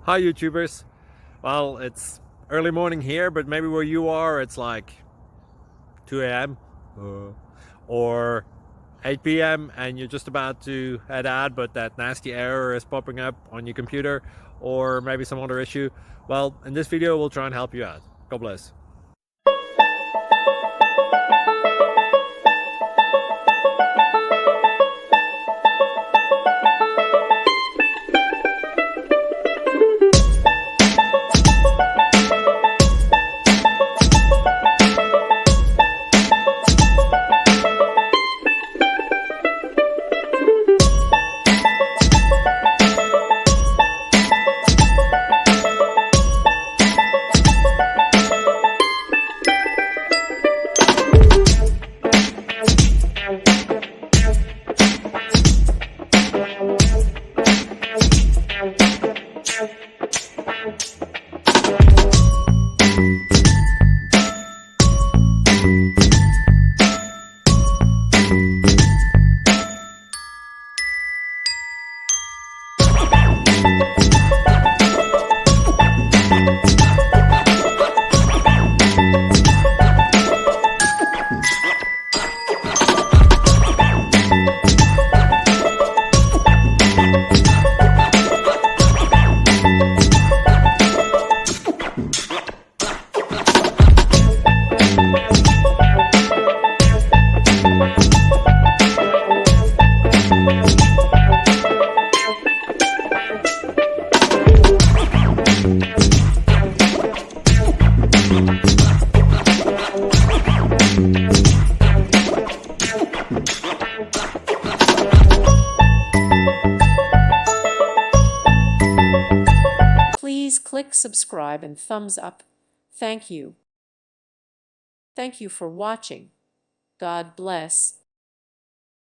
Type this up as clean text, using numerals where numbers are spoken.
Hi YouTubers. Well, it's early morning here, but maybe where you are it's like 2 a.m. Or 8 p.m. and you're just about to head out, but that nasty error is popping up on your computer, or maybe some other issue. Well, in this video we'll try and help you out. God bless. Please click subscribe and thumbs up. Thank you. Thank you for watching. God bless.